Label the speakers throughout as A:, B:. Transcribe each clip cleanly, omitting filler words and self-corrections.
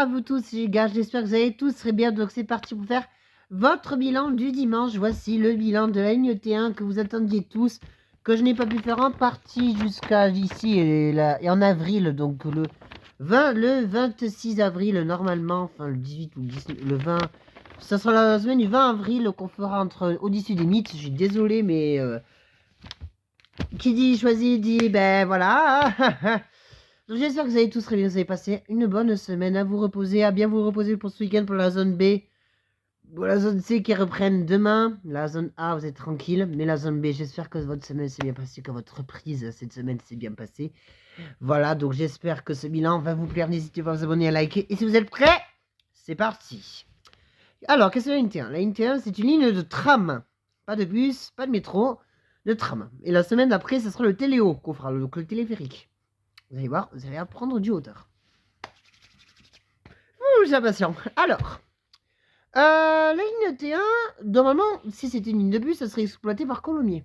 A: à vous tous les gars, j'espère que vous allez tous très bien. Donc c'est parti pour faire votre bilan du dimanche. Voici le bilan de la ligne T1 que vous attendiez tous, que je n'ai pas pu faire en partie jusqu'à ici et en avril, donc le 26 avril normalement, enfin le 18 ou le 19, le 20, ça sera la semaine du 20 avril qu'on fera entre Au-dessus des mythes. Je suis désolé mais qui dit choisi dit ben voilà. Donc j'espère que vous allez tous très bien, vous avez passé une bonne semaine à vous reposer, à bien vous reposer pour ce week-end pour la zone B, pour la zone C qui reprennent demain, la zone A vous êtes tranquille, mais la zone B j'espère que votre semaine s'est bien passée, que votre reprise cette semaine s'est bien passée. Voilà, donc j'espère que ce bilan va vous plaire, n'hésitez pas à vous abonner, à liker, et si vous êtes prêts, c'est parti. Alors, qu'est-ce que la ligne T1 ? La ligne T1 c'est une ligne de tram, pas de bus, pas de métro, de tram. Et la semaine d'après, ce sera le téléo qu'on fera, donc le téléphérique. Vous allez voir, vous allez apprendre du hauteur. Ouh, j'ai impatient. Alors, la ligne T1, normalement, si c'était une ligne de bus, ça serait exploité par Colomiers.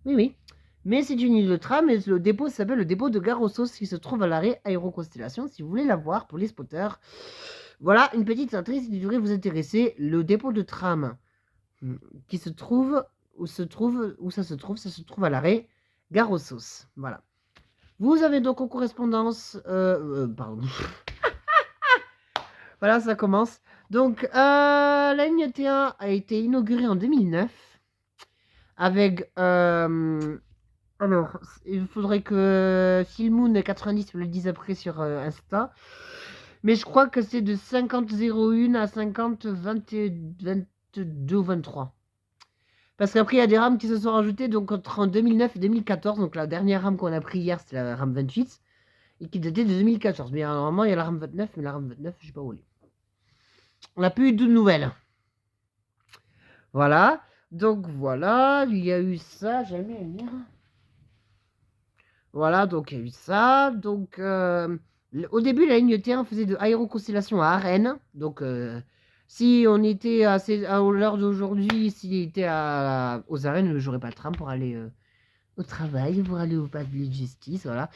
A: Oui, oui. Mais c'est une ligne de tram et le dépôt s'appelle le dépôt de Gare aux Sauces qui se trouve à l'arrêt Aéroconstellation. Si vous voulez la voir pour les spotters. Voilà, une petite entrée qui devrait vous intéresser. Le dépôt de tram qui se trouve, où ça se trouve à l'arrêt Gare aux Sauces. Voilà. Vous avez donc en correspondance... pardon. Voilà, ça commence. Donc, la ligne T1 a été inaugurée en 2009. Avec... alors, il faudrait que Silmoon90 me le dise après sur Insta. Mais je crois que c'est de 50-01 à 50-22 ou 23. Parce qu'après, il y a des rames qui se sont rajoutées donc, entre 2009 et 2014. Donc, la dernière rame qu'on a pris hier, c'est la rame 28. Et qui datait de 2014. Mais normalement, il y a la rame 29. Mais la rame 29, je ne sais pas où elle est. On n'a plus eu de nouvelles. Voilà. Donc, voilà. Il y a eu ça. J'ai mis à lire. Voilà. Donc, il y a eu ça. Donc, au début, la ligne T1 faisait de Aéroconstellation à Rennes. Donc, si on était à l'heure d'aujourd'hui, s'il était aux arènes, j'aurais pas le tram pour aller au travail, pour aller au palais de justice. Voilà.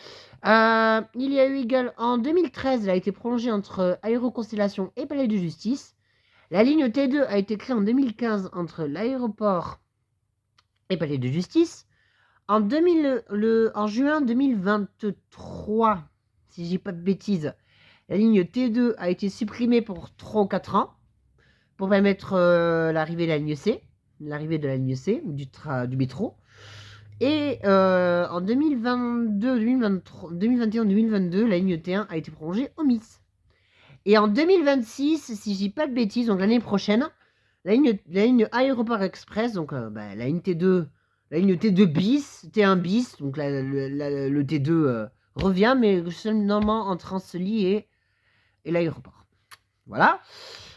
A: Il y a eu également en 2013, elle a été prolongée entre Aéroconstellation et palais de justice. La ligne T2 a été créée en 2015 entre l'aéroport et palais de justice. En juin 2023, si j'ai pas de bêtises, la ligne T2 a été supprimée pour 3 ou 4 ans pour permettre l'arrivée de la ligne C, du métro. Et en 2022, 2023, 2021, 2022, la ligne T1 a été prolongée au MIS. Et en 2026, si je dis pas de bêtises, donc l'année prochaine, la ligne Aéroport Express, donc la ligne T2, la ligne T2 bis, T1 bis, donc le T2 revient, mais seulement entre Ancelis et l'aéroport. Voilà.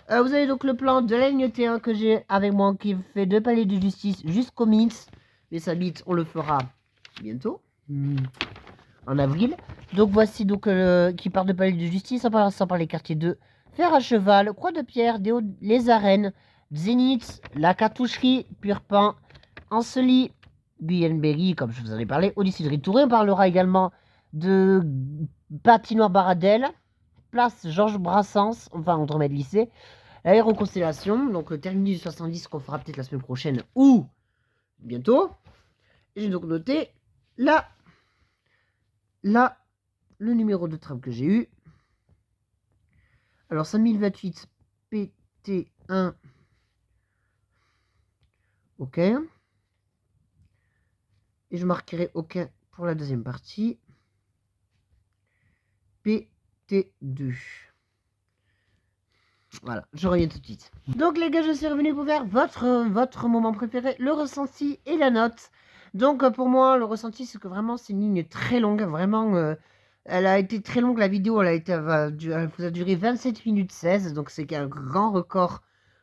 A: Vous avez donc le plan de la ligne T1 que j'ai avec moi qui fait de palais de justice jusqu'au MIS. Mais ça bite, on le fera bientôt. En avril. Donc voici donc qui part de palais de justice en passant par les quartiers de Fer à Cheval, Croix de Pierre, les Arènes, Zénith, la Cartoucherie, Purpan, Ancelis, Guyenne-Berry, comme je vous en ai parlé, Odyssée de Ritouré. On parlera également de Patinoire Baradel, place Georges Brassens, enfin Andromède Lycée, l'Aéroconstellation, donc le terminus du 70 qu'on fera peut-être la semaine prochaine ou bientôt. Et j'ai donc noté là le numéro de tram que j'ai eu. Alors 5028 PT1. OK. Et je marquerai OK pour la deuxième partie. PT2. Voilà, je reviens tout de suite. Donc les gars, je suis revenu pour faire votre moment préféré, le ressenti et la note. Donc pour moi, le ressenti, c'est que vraiment, c'est une ligne très longue. Vraiment, elle a été très longue, la vidéo. Elle a duré 27 minutes 16. Donc c'est un grand record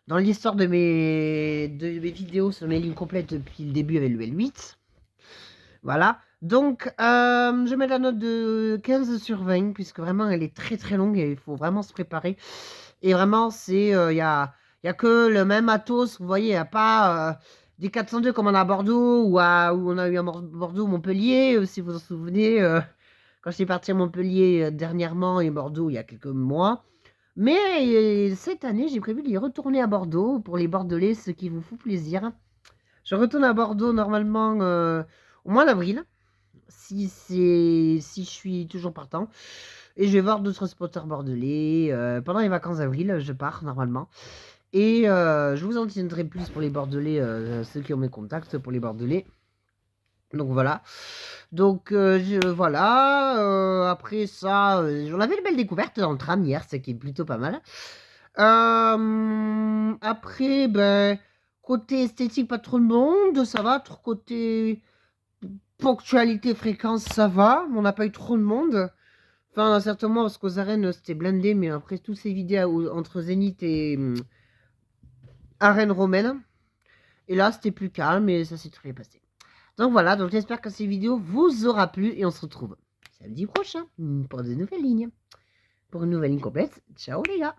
A: dans l'histoire de mes vidéos sur mes lignes complètes depuis le début avec le L8. Voilà. Donc, je mets la note de 15 sur 20, puisque vraiment, elle est très très longue et il faut vraiment se préparer. Et vraiment, c'est il y a que le même matos. Vous voyez, il n'y a pas des 402 comme on a à Bordeaux ou où on a eu à Bordeaux, Montpellier, si vous vous en souvenez. quand je suis parti à Montpellier dernièrement et Bordeaux il y a quelques mois. Mais cette année, j'ai prévu d'y retourner à Bordeaux pour les Bordelais, ce qui vous fout plaisir. Je retourne à Bordeaux normalement au mois d'avril, si je suis toujours partant. Et je vais voir d'autres spotters bordelais. Pendant les vacances d'avril, je pars normalement. Et je vous en tiendrai plus pour les Bordelais, ceux qui ont mes contacts pour les Bordelais. Donc voilà. Donc voilà. Après ça, j'en avais une belle découverte dans le tram hier, ce qui est plutôt pas mal. Après, ben, côté esthétique, pas trop de monde, ça va. Côté ponctualité, fréquence, ça va. On n'a pas eu trop de monde. Enfin, certainement, parce qu'aux arènes, c'était blindé, mais après, tous ces vidéos entre Zénith et arène romaine. Et là, c'était plus calme et ça s'est très bien passé. Donc voilà, donc j'espère que ces vidéos vous aura plu et on se retrouve samedi prochain pour de nouvelles lignes. Pour une nouvelle ligne complète. Ciao les gars.